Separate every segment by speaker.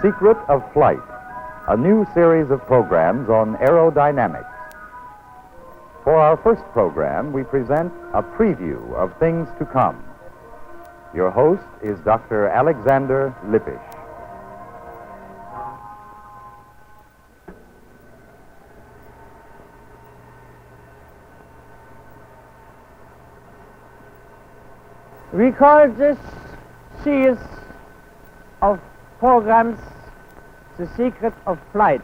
Speaker 1: Secret of Flight, a new series of programs on aerodynamics. For our first program, we present a preview of things to come. Your host is Dr. Alexander Lippisch.
Speaker 2: We call this series of programs The Secret of Flight.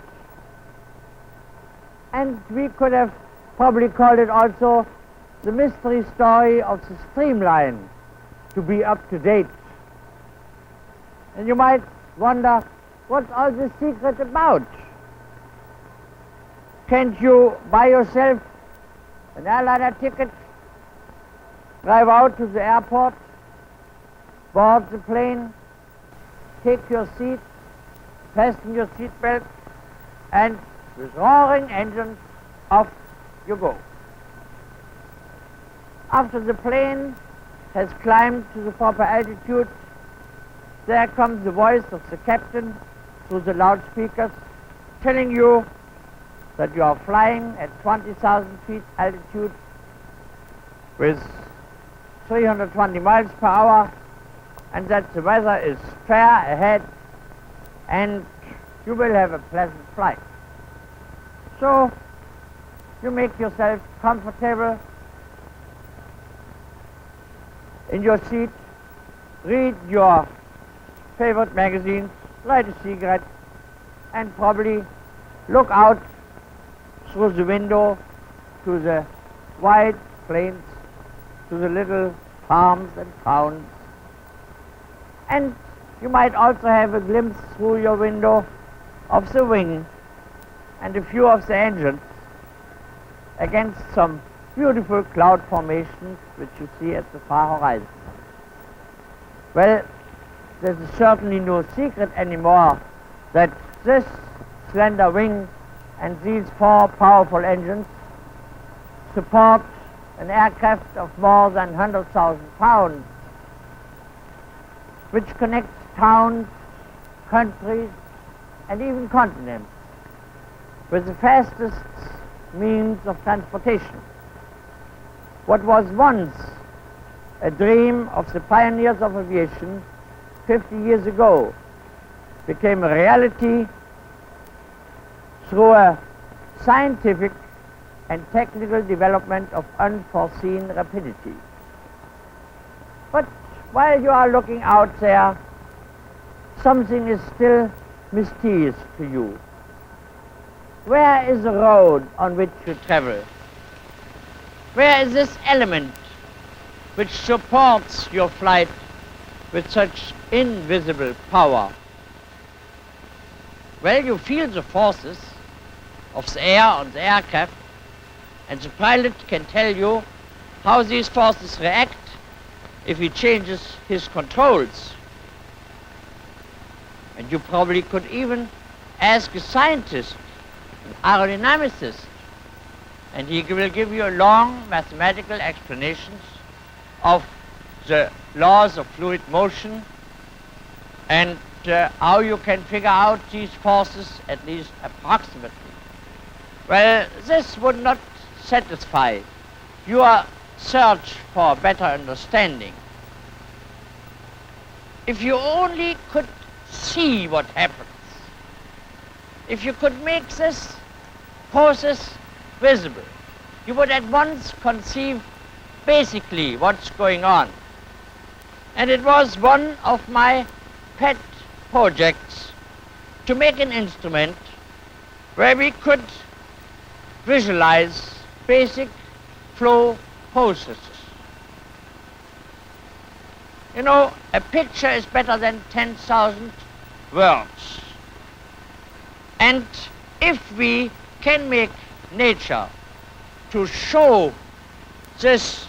Speaker 2: And we could have probably called it also the mystery story of the streamline to be up to date. And you might wonder, what's all this secret about? Can't you buy yourself an airliner ticket, drive out to the airport, board the plane, take your seat, fasten your seatbelt, and with roaring engines, off you go. After the plane has climbed to the proper altitude, there comes the voice of the captain through the loudspeakers telling you that you are flying at 20,000 feet altitude with 320 miles per hour, and that the weather is fair ahead and you will have a pleasant flight. So you make yourself comfortable in your seat, read your favorite magazines, light a cigarette, and probably look out through the window to the wide plains, to the little farms and towns. And you might also have a glimpse through your window of the wing and a few of the engines against some beautiful cloud formations which you see at the far horizon. Well, there is certainly no secret anymore that this slender wing and these four powerful engines support an aircraft of more than 100,000 pounds, which connects towns, countries, and even continents with the fastest means of transportation. What was once a dream of the pioneers of aviation 50 years ago became a reality through a scientific and technical development of unforeseen rapidity. But while you are looking out there, something is still mysterious to you. Where is the road on which you travel? Where is this element which supports your flight with such invisible power? Well, you feel the forces of the air on the aircraft, and the pilot can tell you how these forces react if he changes his controls. And you probably could even ask a scientist, an aerodynamicist, and he will give you long mathematical explanations of the laws of fluid motion and how you can figure out these forces, at least approximately. Well, this would not satisfy your search for better understanding. If you only could see what happens, if you could make this process visible, you would at once conceive basically what's going on. And it was one of my pet projects to make an instrument where we could visualize basic flow processes. You know, a picture is better than 10,000 words. And if we can make nature to show this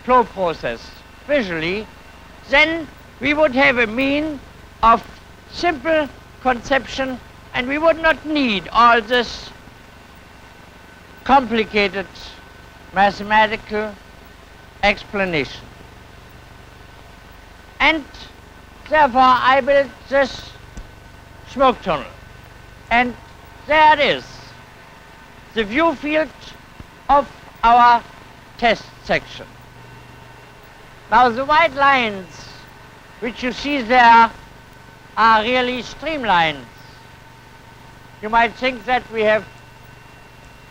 Speaker 2: flow process visually, then we would have a mean of simple conception, and we would not need all this complicated mathematical explanation. And therefore I built this smoke tunnel. And there it is, the view field of our test section. Now the white lines which you see there are really streamlines. You might think that we have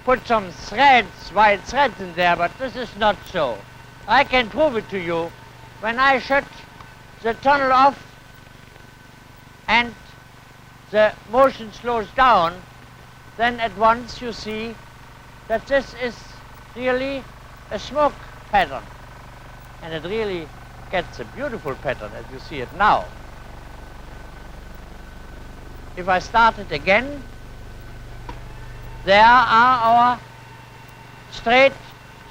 Speaker 2: put some threads, white threads in there, but this is not so. I can prove it to you. When I shut the tunnel off and the motion slows down, then at once you see that this is really a smoke pattern. And it really gets a beautiful pattern as you see it now. If I start it again, there are our straight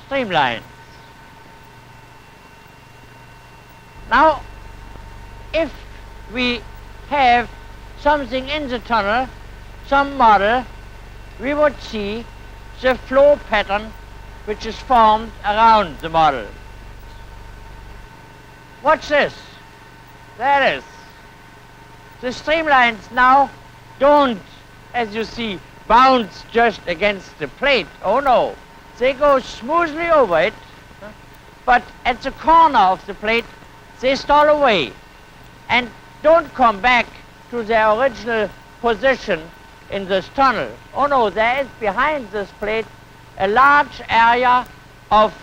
Speaker 2: streamlines. Now, if we have something in the tunnel, some model, we would see the flow pattern which is formed around the model. Watch this. There it is. The streamlines now don't, as you see, bounce just against the plate. Oh no. They go smoothly over it, but at the corner of the plate, they stall away and don't come back to their original position in this tunnel. Oh no, there is behind this plate a large area of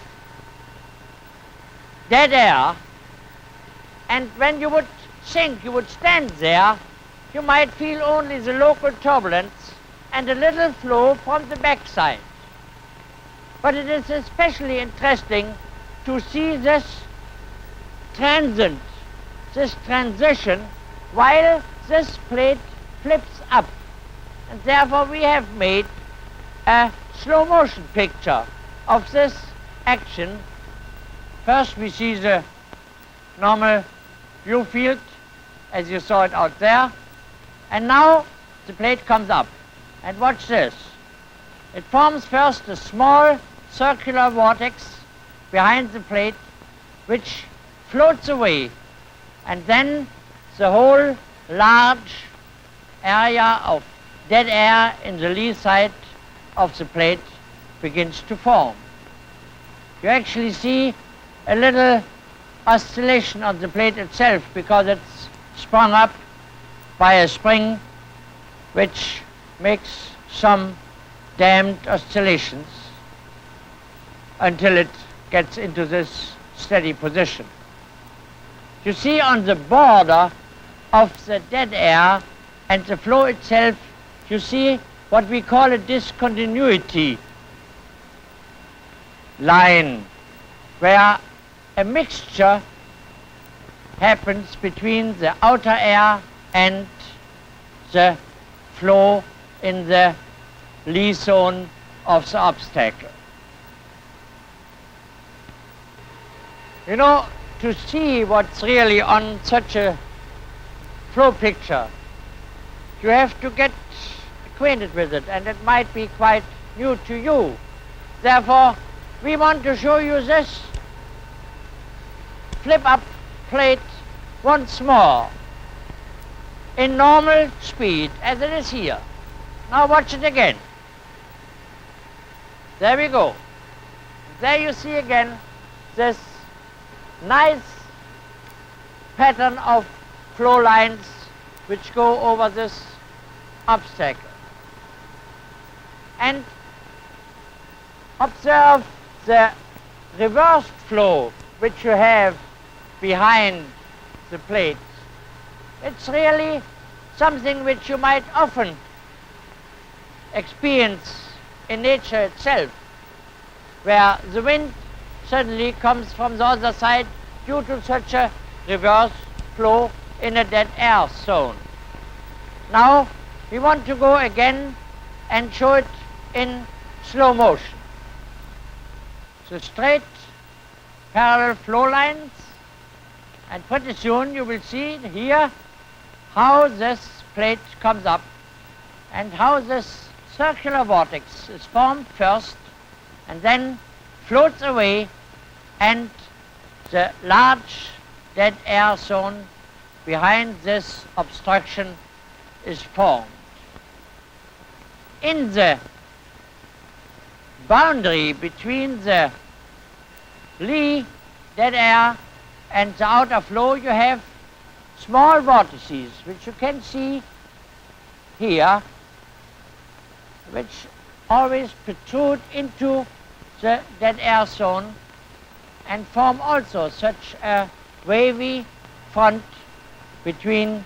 Speaker 2: dead air, and when you would think you would stand there, you might feel only the local turbulence and a little flow from the backside. But it is especially interesting to see this transit, this transition, while this plate flips up. And therefore we have made a slow motion picture of this action. First we see the normal view field as you saw it out there, and now the plate comes up. And watch this. It forms first a small circular vortex behind the plate which floats away, and then the whole large area of dead air in the lee side of the plate begins to form. You actually see a little oscillation on the plate itself because it's sprung up by a spring which makes some damped oscillations until it gets into this steady position. You see on the border of the dead air and the flow itself, you see what we call a discontinuity line, where a mixture happens between the outer air and the flow in the lee zone of the obstacle. You know, to see what's really on such a flow picture, you have to get acquainted with it, and it might be quite new to you. Therefore, we want to show you this flip-up plate once more in normal speed as it is here. Now watch it again. There we go. There you see again this nice pattern of flow lines which go over this obstacle. And observe the reversed flow which you have behind the plate. It's really something which you might often experience in nature itself, where the wind suddenly comes from the other side due to such a reverse flow in a dead air zone. Now we want to go again and show it in slow motion. The straight parallel flow lines, and pretty soon you will see here how this plate comes up and how this circular vortex is formed first and then floats away, and the large dead air zone behind this obstruction is formed. In the boundary between the lee, dead air, and the outer flow, you have small vortices, which you can see here, which always protrude into the dead air zone and form also such a wavy front between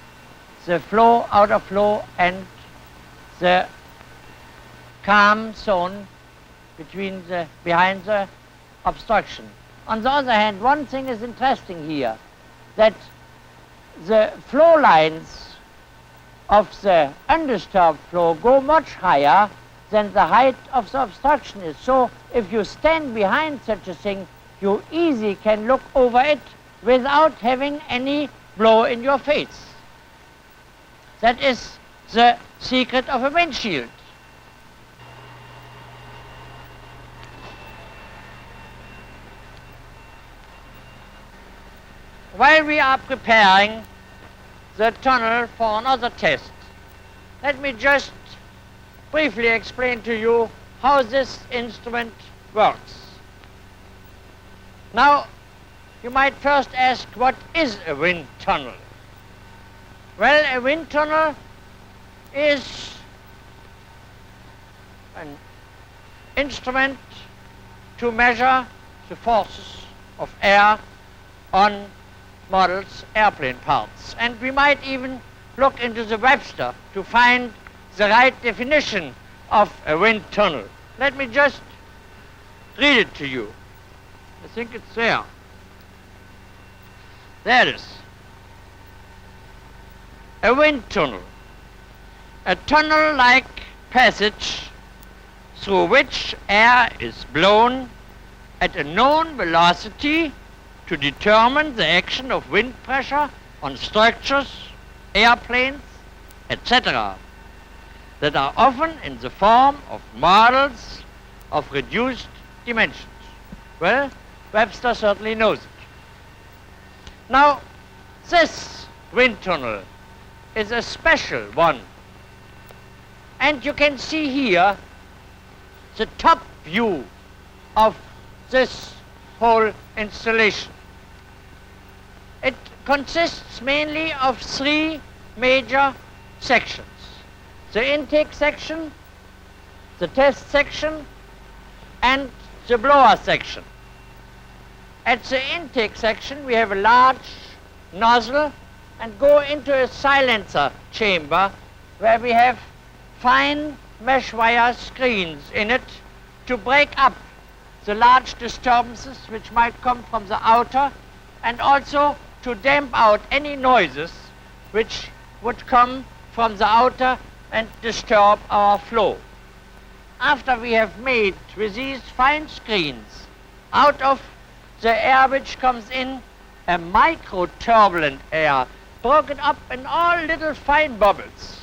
Speaker 2: the flow, outer flow, and the calm zone behind the obstruction. On the other hand, one thing is interesting here, that the flow lines of the undisturbed flow go much higher than the height of the obstruction is. So if you stand behind such a thing, you easily can look over it without having any blow in your face. That is the secret of a windshield. While we are preparing the tunnel for another test, let me just briefly explain to you how this instrument works. Now, you might first ask, what is a wind tunnel? Well, a wind tunnel is an instrument to measure the forces of air on models' airplane parts. And we might even look into the Webster to find the right definition of a wind tunnel. Let me just read it to you. I think it's there. There it is. A wind tunnel. A tunnel-like passage through which air is blown at a known velocity to determine the action of wind pressure on structures, airplanes, etc., that are often in the form of models of reduced dimensions. Well, Webster certainly knows it. Now, this wind tunnel is a special one. And you can see here the top view of this whole installation. It consists mainly of three major sections: the intake section, the test section, and the blower section. At the intake section, we have a large nozzle and go into a silencer chamber where we have fine mesh wire screens in it to break up the large disturbances which might come from the outer, and also to damp out any noises which would come from the outer and disturb our flow. After we have made with these fine screens out of the air which comes in a micro-turbulent air, broken up in all little fine bubbles,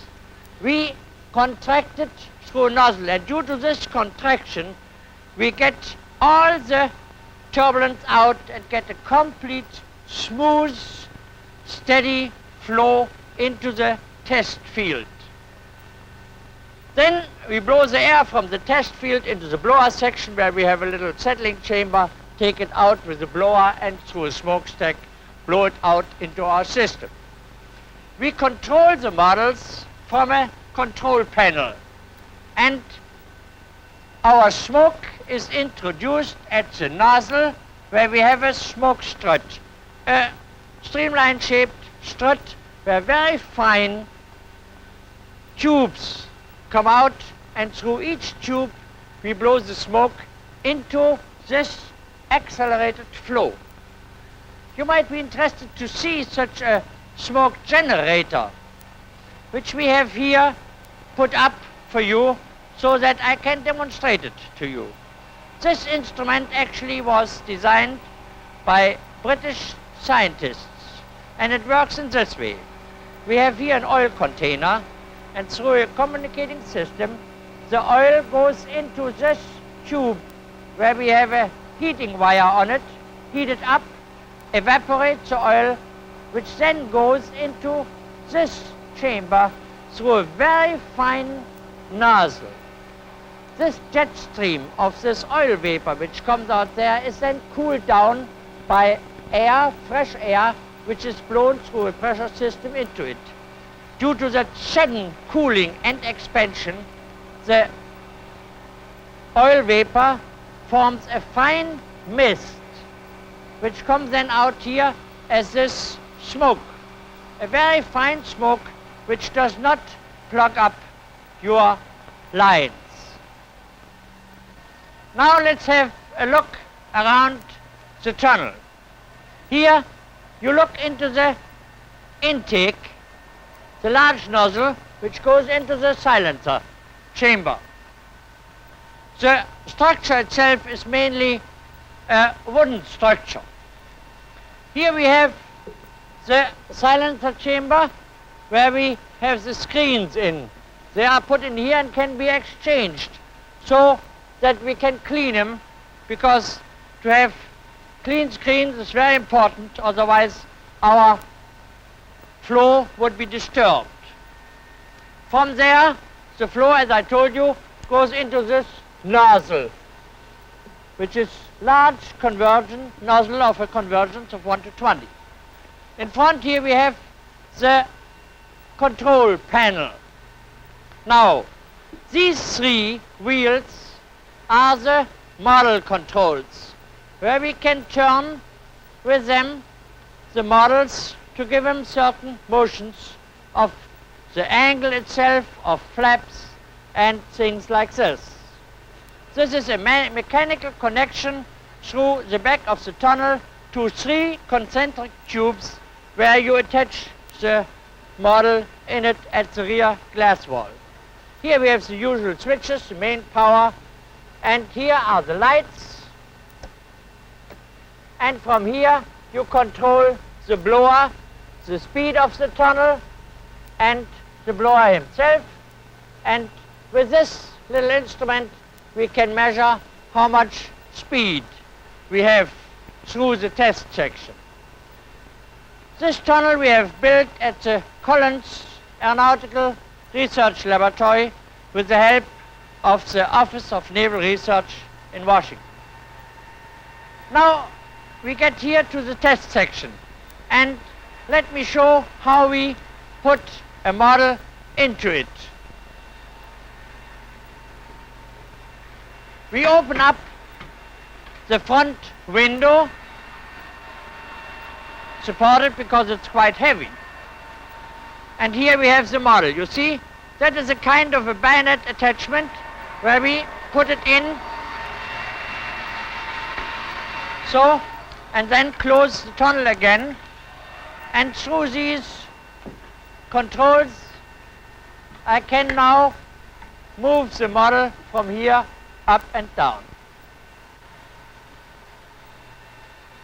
Speaker 2: we contract it through a nozzle, and due to this contraction we get all the turbulence out and get a complete, smooth, steady flow into the test field. Then we blow the air from the test field into the blower section where we have a little settling chamber, take it out with the blower and through a smokestack blow it out into our system. We control the models from a control panel, and our smoke is introduced at the nozzle where we have a smoke strut, a streamline-shaped strut where very fine tubes come out, and through each tube we blow the smoke into this accelerated flow. You might be interested to see such a smoke generator, which we have here put up for you so that I can demonstrate it to you. This instrument actually was designed by British scientists, and it works in this way. We have here an oil container, and through a communicating system, the oil goes into this tube where we have a heating wire on it, heat it up, evaporate the oil, which then goes into this chamber, through a very fine nozzle. This jet stream of this oil vapor which comes out there is then cooled down by air, fresh air, which is blown through a pressure system into it. Due to that sudden cooling and expansion, the oil vapor forms a fine mist, which comes then out here as this smoke, a very fine smoke which does not plug up your lines. Now let's have a look around the tunnel. Here you look into the intake, the large nozzle which goes into the silencer chamber. The structure itself is mainly a wooden structure. Here we have the silencer chamber where we have the screens in. They are put in here and can be exchanged so that we can clean them, because to have clean screens is very important, otherwise our flow would be disturbed. From there, the flow, as I told you, goes into this nozzle, which is large conversion nozzle of a convergence of 1 to 20. In front here we have the control panel. Now, these three wheels are the model controls, where we can turn with them the models to give them certain motions of the angle itself, of flaps and things like this. This is a mechanical connection through the back of the tunnel to three concentric tubes where you attach the model in it at the rear glass wall. Here we have the usual switches, the main power, and here are the lights. And from here you control the blower, the speed of the tunnel, and the blower himself. And with this little instrument we can measure how much speed we have through the test section. This tunnel we have built at the Collins Aeronautical Research Laboratory with the help of the Office of Naval Research in Washington. Now we get here to the test section, and let me show how we put a model into it. We open up the front window, supported because it's quite heavy. And here we have the model. You see, that is a kind of a bayonet attachment where we put it in, so, and then close the tunnel again. And through these controls, I can now move the model from here up and down.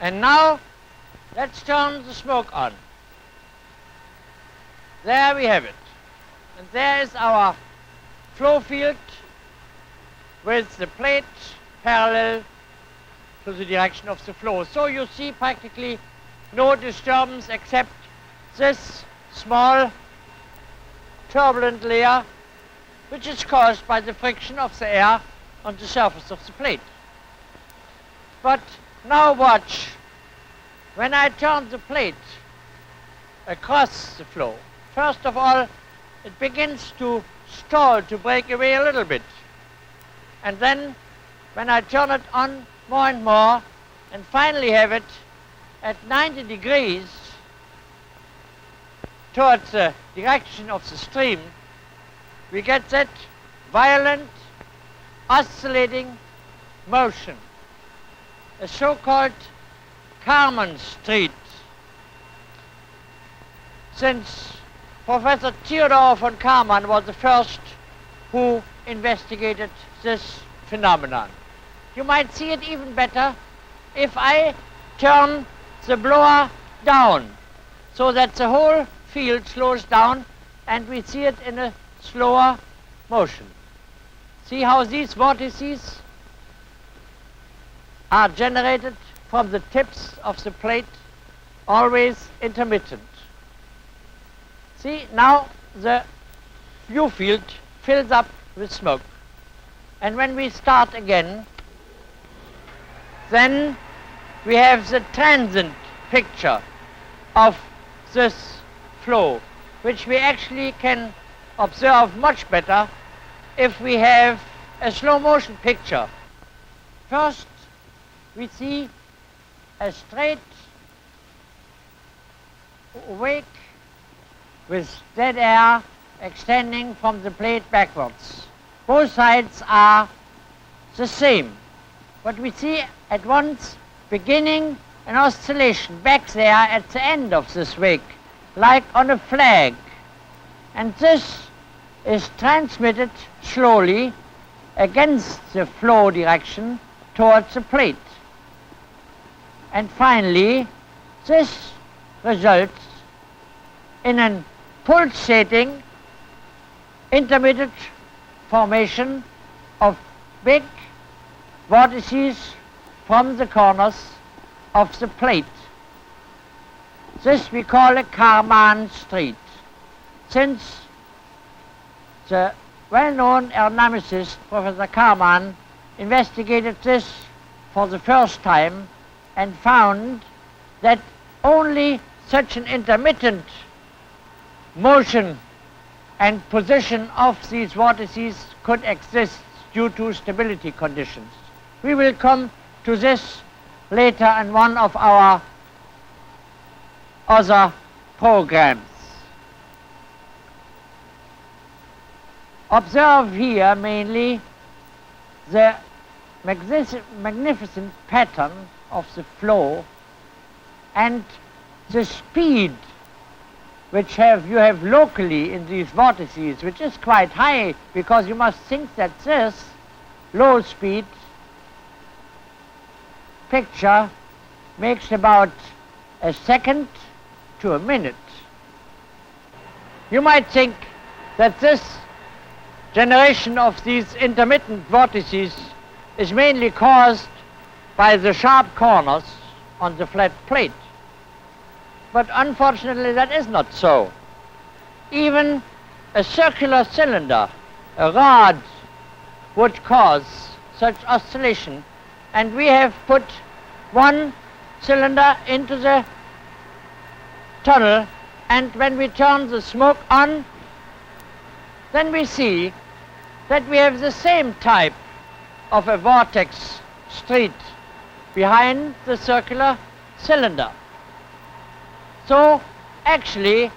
Speaker 2: And now let's turn the smoke on. There we have it. And there is our flow field with the plate parallel to the direction of the flow. So you see practically no disturbance except this small turbulent layer, which is caused by the friction of the air on the surface of the plate. But now watch. When I turn the plate across the flow, first of all, it begins to stall, to break away a little bit. And then, when I turn it on more and more, and finally have it at 90 degrees towards the direction of the stream, we get that violent oscillating motion, a so-called Kármán street. Since Professor Theodor von Kármán was the first who investigated this phenomenon. You might see it even better if I turn the blower down so that the whole field slows down and we see it in a slower motion. See how these vortices are generated from the tips of the plate, always intermittent. See, now the view field fills up with smoke. And when we start again, then we have the transient picture of this flow, which we actually can observe much better if we have a slow motion picture. First, we see a straight wake with dead air extending from the plate backwards. Both sides are the same, but we see at once beginning an oscillation back there at the end of this wake, like on a flag. And this is transmitted slowly against the flow direction towards the plate. And finally, this results in an pulsating intermittent formation of big vortices from the corners of the plate. This we call a Kármán street. Since the well-known aerodynamicist, Professor Kármán, investigated this for the first time and found that only such an intermittent motion and position of these vortices could exist due to stability conditions. We will come to this later in one of our other programs. Observe here mainly the magnificent pattern of the flow and the speed which you have locally in these vortices, which is quite high, because you must think that this low speed picture makes about a second to a minute. You might think that this generation of these intermittent vortices is mainly caused by the sharp corners on the flat plate. But unfortunately that is not so. Even a circular cylinder, a rod, would cause such oscillation, and we have put one cylinder into the tunnel, and when we turn the smoke on, then we see that we have the same type of a vortex street behind the circular cylinder. So actually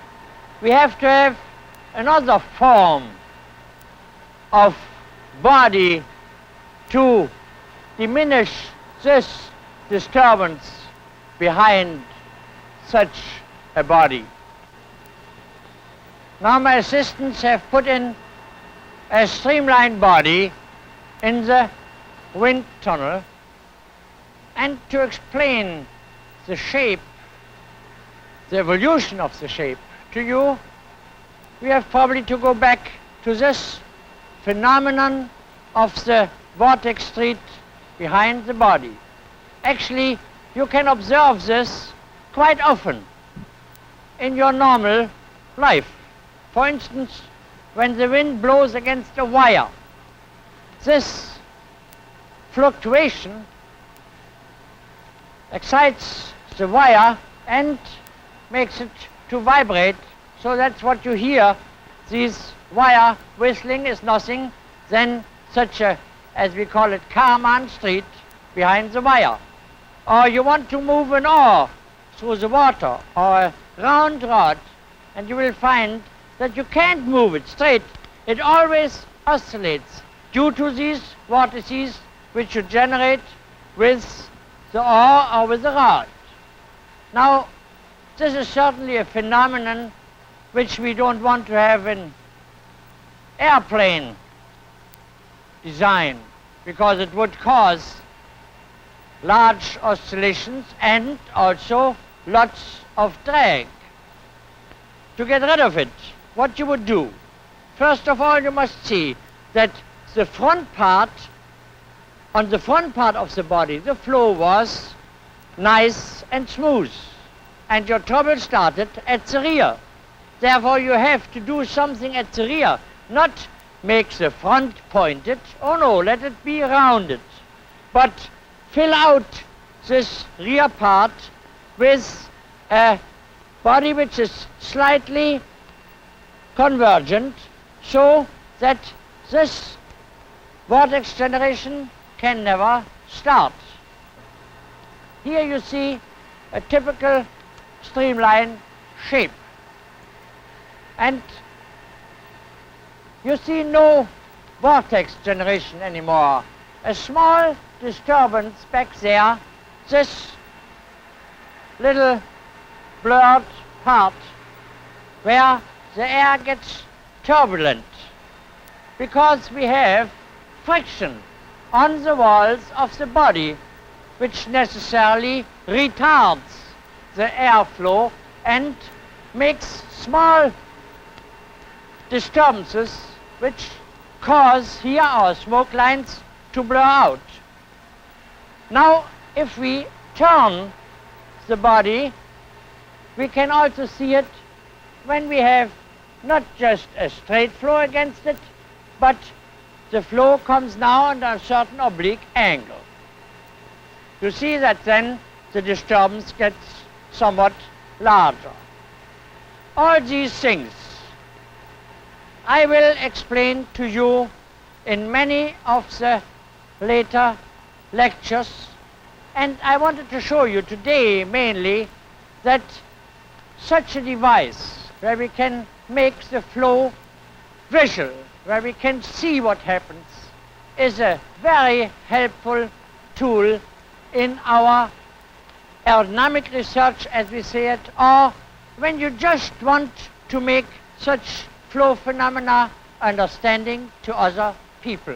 Speaker 2: we have to have another form of body to diminish this disturbance behind such a body. Now my assistants have put in a streamlined body in the wind tunnel, and to explain the shape, the evolution of the shape to you, we have probably to go back to this phenomenon of the vortex street behind the body. Actually, you can observe this quite often in your normal life. For instance, when the wind blows against a wire, this fluctuation excites the wire and makes it to vibrate. So that's what you hear. This wire whistling is nothing than such a, as we call it, Kármán street behind the wire. Or you want to move an oar through the water or a round rod, and you will find that you can't move it straight. It always oscillates due to these vortices which you generate with the oar or with the rod. Now, this is certainly a phenomenon which we don't want to have in airplane design, because it would cause large oscillations and also lots of drag. To get rid of it, what you would do, first of all, you must see that the front part, on the front part of the body, the flow was nice and smooth, and your trouble started at the rear. Therefore, you have to do something at the rear not make the front pointed, oh no, let it be rounded, but fill out this rear part with a body which is slightly convergent, so that this vortex generation can never start. Here you see a typical streamline shape, and you see no vortex generation anymore. A small disturbance back there, this little blurred part where the air gets turbulent, because we have friction on the walls of the body, which necessarily retards the airflow and makes small disturbances which cause here our smoke lines to blur out. Now, if we turn the body, we can also see it when we have not just a straight flow against it, but the flow comes now under a certain oblique angle. You see that then the disturbance gets somewhat larger. All these things I will explain to you in many of the later lectures, and I wanted to show you today mainly that such a device where we can make the flow visual, where we can see what happens, is a very helpful tool in our aerodynamic research, as we say it, or when you just want to make such flow phenomena understanding to other people.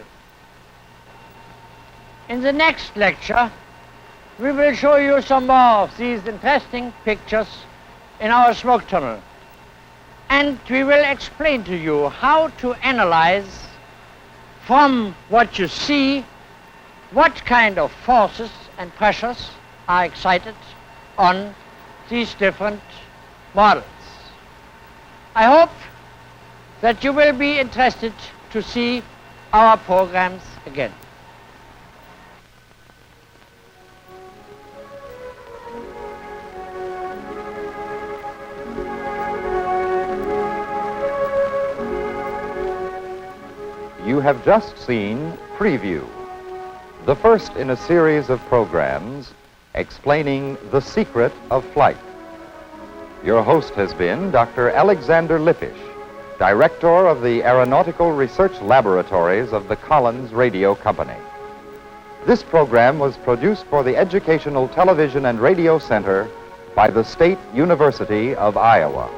Speaker 2: In the next lecture, we will show you some more of these interesting pictures in our smoke tunnel. And we will explain to you how to analyze from what you see what kind of forces and pressures are excited on these different models. I hope that you will be interested to see our programs again.
Speaker 1: You have just seen Preview, the first in a series of programs explaining the secret of flight. Your host has been Dr. Alexander Lippisch, Director of the Aeronautical Research Laboratories of the Collins Radio Company. This program was produced for the Educational Television and Radio Center by the State University of Iowa.